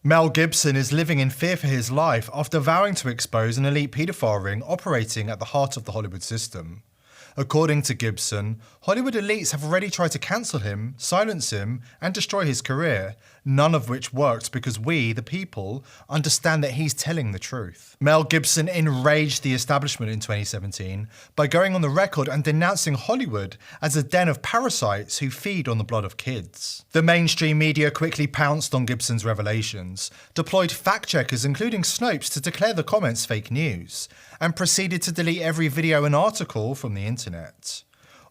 Mel Gibson is living in fear for his life after vowing to expose an elite paedophile ring operating at the heart of the Hollywood system. According to Gibson, Hollywood elites have already tried to cancel him, silence him, and destroy his career, none of which worked because we, the people, understand that he's telling the truth. Mel Gibson enraged the establishment in 2017 by going on the record and denouncing Hollywood as a den of parasites who feed on the blood of kids. The mainstream media quickly pounced on Gibson's revelations, deployed fact-checkers including Snopes to declare the comments fake news, and proceeded to delete every video and article from the internet.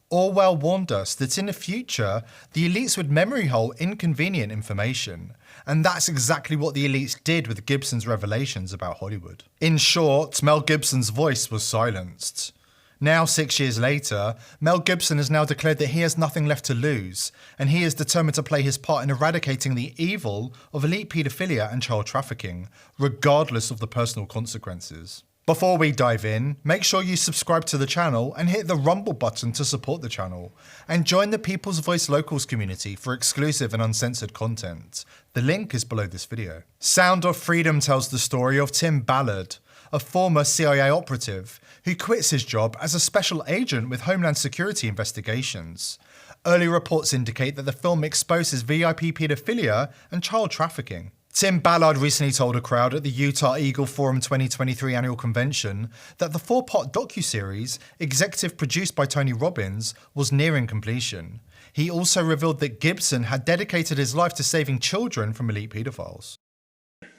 Orwell warned us that in the future, the elites would memory hole inconvenient information, and that's exactly what the elites did with Gibson's revelations about Hollywood. In short, Mel Gibson's voice was silenced. Now, 6 years later, Mel Gibson has now declared that he has nothing left to lose, and he is determined to play his part in eradicating the evil of elite paedophilia and child trafficking, regardless of the personal consequences. Before we dive in, make sure you subscribe to the channel and hit the Rumble button to support the channel, and join the People's Voice Locals community for exclusive and uncensored content. The link is below this video. Sound of Freedom tells the story of Tim Ballard, a former CIA operative who quits his job as a special agent with Homeland Security investigations. Early reports indicate that the film exposes VIP pedophilia and child trafficking. Tim Ballard recently told a crowd at the Utah Eagle Forum 2023 annual convention that the 4-part docuseries, executive produced by Tony Robbins, was nearing completion. He also revealed that Gibson had dedicated his life to saving children from elite pedophiles.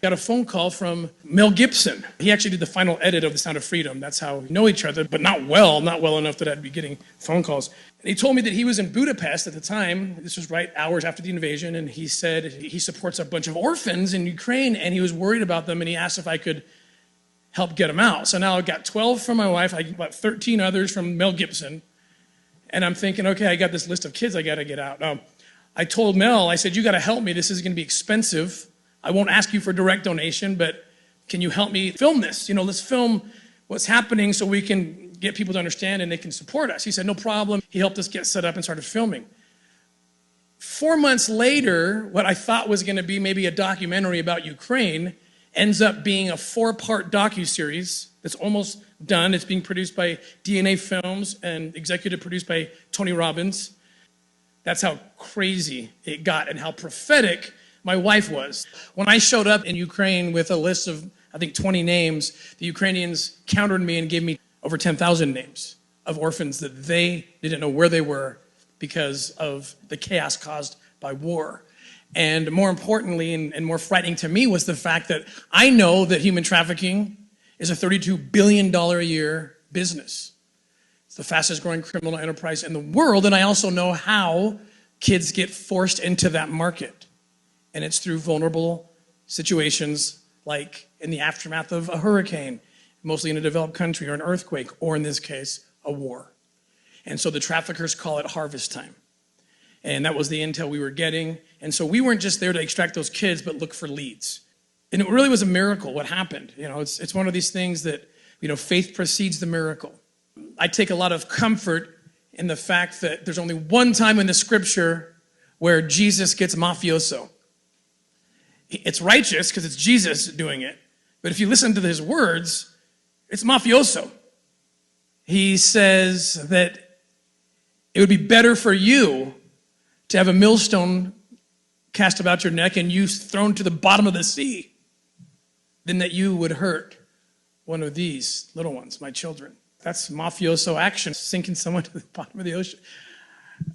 Got a phone call from Mel Gibson. He actually did the final edit of The Sound of Freedom. That's how we know each other, but not well enough that I'd be getting phone calls. And he told me that he was in Budapest at the time. This was right hours after the invasion, and he said he supports a bunch of orphans in Ukraine, and he was worried about them, and he asked if I could help get them out. So now I've got 12 from my wife, I got about 13 others from Mel Gibson, and I'm thinking, okay, I got this list of kids I gotta get out. I told Mel, I said, you gotta help me, this is gonna be expensive. I won't ask you for direct donation, but can you help me film this? You know, let's film what's happening so we can get people to understand and they can support us. He said, no problem. He helped us get set up and started filming. 4 months later, what I thought was gonna be maybe a documentary about Ukraine ends up being a 4-part docuseries that's almost done. It's being produced by DNA Films and executive produced by Tony Robbins. That's how crazy it got and how prophetic my wife was. When I showed up in Ukraine with a list of, I think, 20 names, the Ukrainians countered me and gave me over 10,000 names of orphans that they didn't know where they were because of the chaos caused by war. And more importantly, and more frightening to me, was the fact that I know that human trafficking is a $32 billion a year business. It's the fastest growing criminal enterprise in the world, and I also know how kids get forced into that market. And it's through vulnerable situations like in the aftermath of a hurricane, mostly in a developed country, or an earthquake, or in this case, a war. And so the traffickers call it harvest time. And that was the intel we were getting. And so we weren't just there to extract those kids, but look for leads. And it really was a miracle what happened. You know, it's one of these things that, you know, faith precedes the miracle. I take a lot of comfort in the fact that there's only one time in the scripture where Jesus gets mafioso. It's righteous because it's Jesus doing it. But if you listen to his words, it's mafioso. He says that it would be better for you to have a millstone cast about your neck and you thrown to the bottom of the sea than that you would hurt one of these little ones, my children. That's mafioso action, sinking someone to the bottom of the ocean.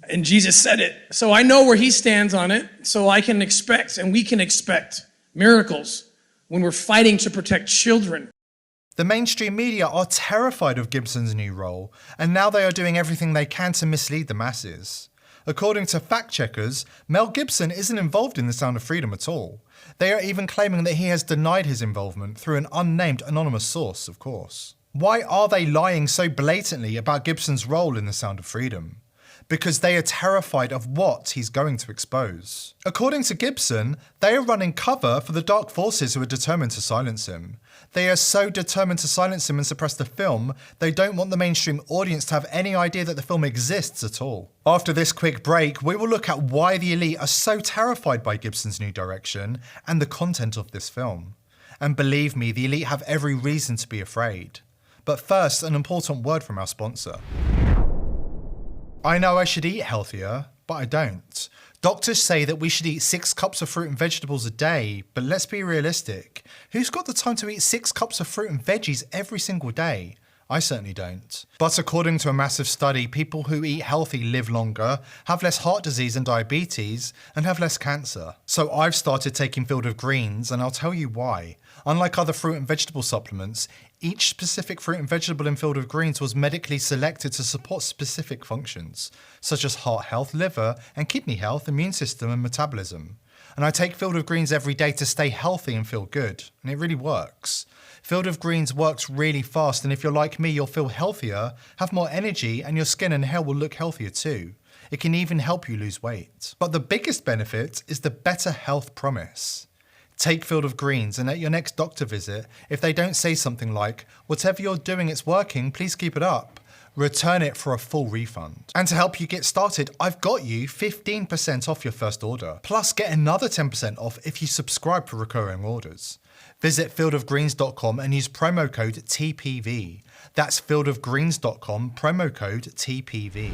And Jesus said it. So I know where he stands on it. So I can expect, and we can expect, miracles when we're fighting to protect children. The mainstream media are terrified of Gibson's new role, and now they are doing everything they can to mislead the masses. According to fact-checkers, Mel Gibson isn't involved in The Sound of Freedom at all. They are even claiming that he has denied his involvement through an unnamed anonymous source, of course. Why are they lying so blatantly about Gibson's role in The Sound of Freedom? because they are terrified of what he's going to expose. According to Gibson, they are running cover for the dark forces who are determined to silence him. They are so determined to silence him and suppress the film, they don't want the mainstream audience to have any idea that the film exists at all. After this quick break, we will look at why the elite are so terrified by Gibson's new direction and the content of this film. And believe me, the elite have every reason to be afraid. But first, an important word from our sponsor. I know I should eat healthier, but I don't. Doctors say that we should eat 6 cups of fruit and vegetables a day, but let's be realistic. Who's got the time to eat 6 cups of fruit and veggies every single day? I certainly don't. But according to a massive study, people who eat healthy live longer, have less heart disease and diabetes, and have less cancer. So I've started taking Field of Greens, and I'll tell you why. Unlike other fruit and vegetable supplements, each specific fruit and vegetable in Field of Greens was medically selected to support specific functions, such as heart health, liver and kidney health, immune system and metabolism. And I take Field of Greens every day to stay healthy and feel good, and it really works. Field of Greens works really fast, and if you're like me, you'll feel healthier, have more energy, and your skin and hair will look healthier too. It can even help you lose weight. But the biggest benefit is the better health promise. Take Field of Greens, and at your next doctor visit, if they don't say something like, "Whatever you're doing, it's working, please keep it up," return it for a full refund. And to help you get started, I've got you 15% off your first order. Plus get another 10% off if you subscribe for recurring orders. Visit fieldofgreens.com and use promo code TPV. That's fieldofgreens.com, promo code TPV.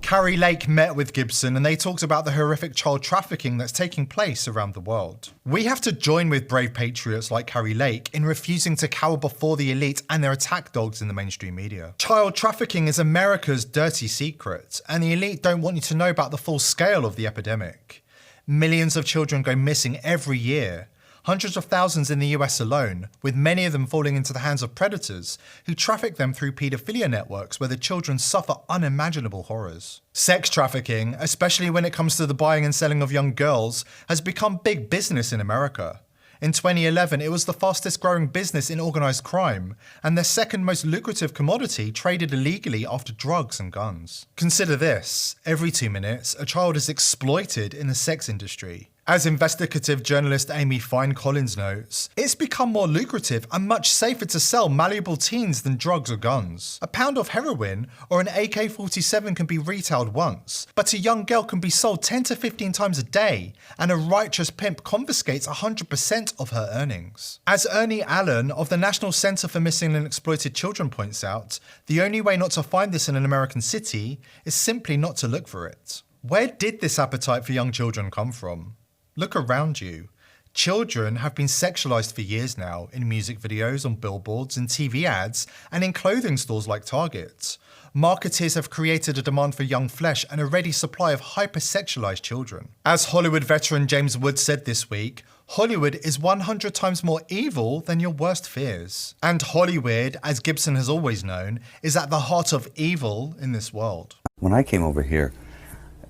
Carrie Lake met with Gibson and they talked about the horrific child trafficking that's taking place around the world. We have to join with brave patriots like Carrie Lake in refusing to cower before the elite and their attack dogs in the mainstream media. Child trafficking is America's dirty secret, and the elite don't want you to know about the full scale of the epidemic. Millions of children go missing every year. Hundreds of thousands in the US alone, with many of them falling into the hands of predators who traffic them through paedophilia networks where the children suffer unimaginable horrors. Sex trafficking, especially when it comes to the buying and selling of young girls, has become big business in America. In 2011, it was the fastest growing business in organised crime, and the second most lucrative commodity traded illegally after drugs and guns. Consider this: every 2 minutes, a child is exploited in the sex industry. As investigative journalist Amy Fine Collins notes, it's become more lucrative and much safer to sell malleable teens than drugs or guns. A pound of heroin or an AK-47 can be retailed once, but a young girl can be sold 10 to 15 times a day, and a righteous pimp confiscates 100% of her earnings. As Ernie Allen of the National Center for Missing and Exploited Children points out, the only way not to find this in an American city is simply not to look for it. Where did this appetite for young children come from? Look around you. Children have been sexualized for years now in music videos, on billboards, in TV ads, and in clothing stores like Target. Marketers have created a demand for young flesh and a ready supply of hypersexualized children. As Hollywood veteran James Wood said this week, Hollywood is 100 times more evil than your worst fears. And Hollywood, as Gibson has always known, is at the heart of evil in this world. When I came over here,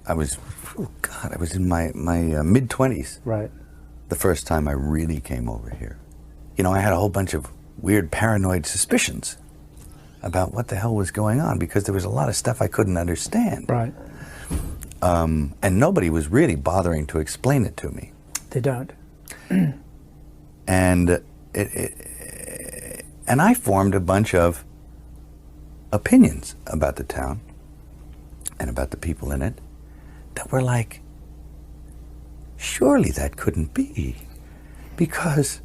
I was in my mid-20s. Right. The first time I really came over here. You know, I had a whole bunch of weird paranoid suspicions about what the hell was going on, because there was a lot of stuff I couldn't understand. Right. And nobody was really bothering to explain it to me. They don't. And I formed a bunch of opinions about the town and about the people in it that were like, surely that couldn't be, because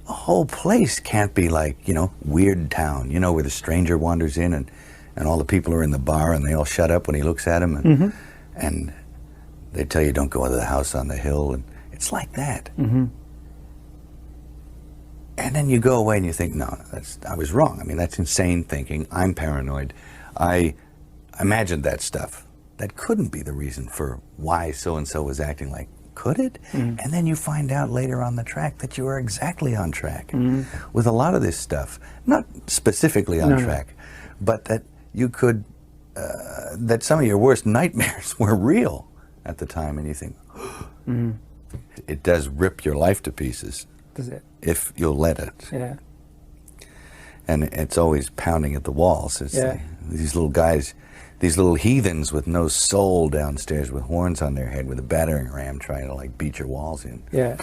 a whole place can't be like, you know, Weird Town, you know, where the stranger wanders in and all the people are in the bar and they all shut up when he looks at them, and, and they tell you don't go into the house on the hill, and it's like that. And then you go away and you think, no, I was wrong. I mean, that's insane thinking. I'm paranoid. I imagined that stuff. That couldn't be the reason for why so-and-so was acting like, could it? And then you find out later on the track that you were exactly on track with a lot of this stuff. Not specifically on track, but that you could, that some of your worst nightmares were real at the time, and you think, it does rip your life to pieces. Does it? If you'll let it. Yeah. and it's always pounding at the walls. It's these little guys, these little heathens with no soul downstairs with horns on their head with a battering ram trying to like beat your walls in. Yeah.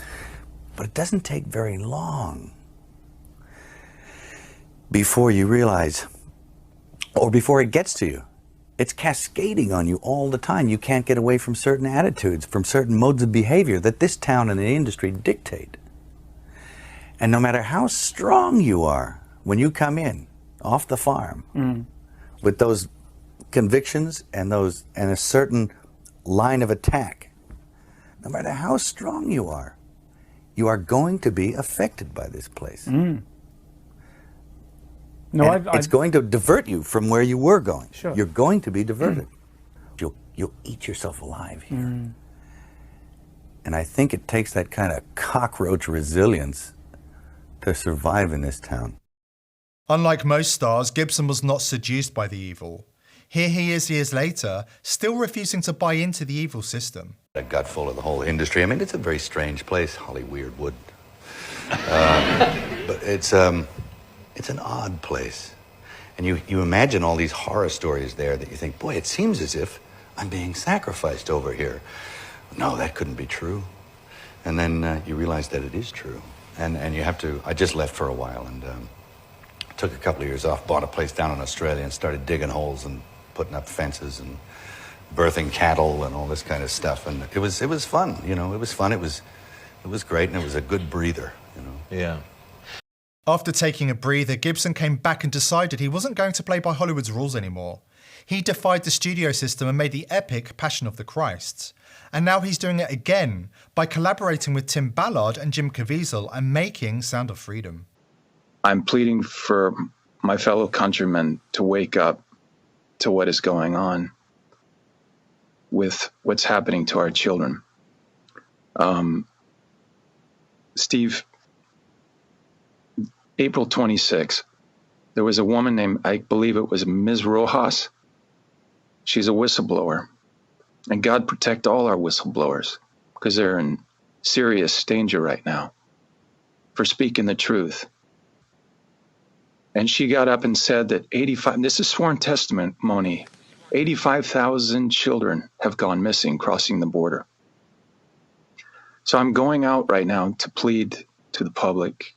But it doesn't take very long before you realize, or before it gets to you. It's cascading on you all the time. You can't get away from certain attitudes, from certain modes of behavior that this town and the industry dictate. And no matter how strong you are, when you come in off the farm with those convictions and a certain line of attack, no matter how strong you are going to be affected by this place. No, it's going to divert you from where you were going. Sure. You're going to be diverted. You'll eat yourself alive here. And I think it takes that kind of cockroach resilience to survive in this town. Unlike most stars, Gibson was not seduced by the evil. Here he is years later, still refusing to buy into the evil system. A gut full of the whole industry. I mean, it's a very strange place, Hollywood. But it's an odd place. And you imagine all these horror stories there that you think, boy, it seems as if I'm being sacrificed over here. No, that couldn't be true. And then you realize that it is true. And you have to, I just left for a while and took a couple of years off, bought a place down in Australia and started digging holes and putting up fences and birthing cattle and all this kind of stuff. And it was fun, you know, it was fun. It was great, and it was a good breather, you know. Yeah. After taking a breather, Gibson came back and decided he wasn't going to play by Hollywood's rules anymore. He defied the studio system and made the epic Passion of the Christ. And now he's doing it again by collaborating with Tim Ballard and Jim Caviezel and making Sound of Freedom. I'm pleading for my fellow countrymen to wake up to what is going on with what's happening to our children. Steve, April 26th, there was a woman named, I believe it was Ms. Rojas. She's a whistleblower. And God protect all our whistleblowers, because they're in serious danger right now for speaking the truth. And she got up and said that 85, this is sworn testimony, 85,000 children have gone missing crossing the border. So I'm going out right now to plead to the public,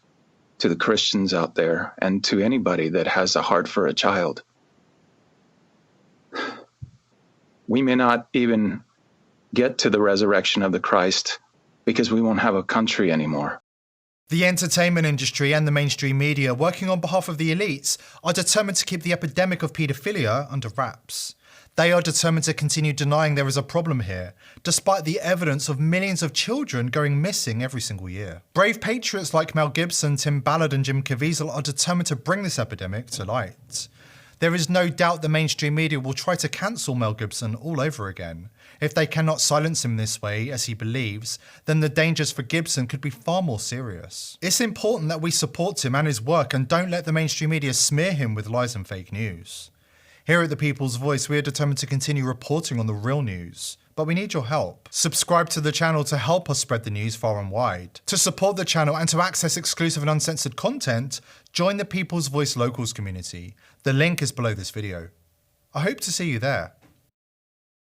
to the Christians out there, and to anybody that has a heart for a child. We may not even get to the resurrection of the Christ because we won't have a country anymore. The entertainment industry and the mainstream media, working on behalf of the elites, are determined to keep the epidemic of paedophilia under wraps. They are determined to continue denying there is a problem here, despite the evidence of millions of children going missing every single year. Brave patriots like Mel Gibson, Tim Ballard and Jim Caviezel are determined to bring this epidemic to light. There is no doubt the mainstream media will try to cancel Mel Gibson all over again. If they cannot silence him this way, as he believes, then the dangers for Gibson could be far more serious. It's important that we support him and his work and don't let the mainstream media smear him with lies and fake news. Here at The People's Voice, we are determined to continue reporting on the real news, but we need your help. Subscribe to the channel to help us spread the news far and wide. To support the channel and to access exclusive and uncensored content, join the People's Voice Locals community. The link is below this video. I hope to see you there.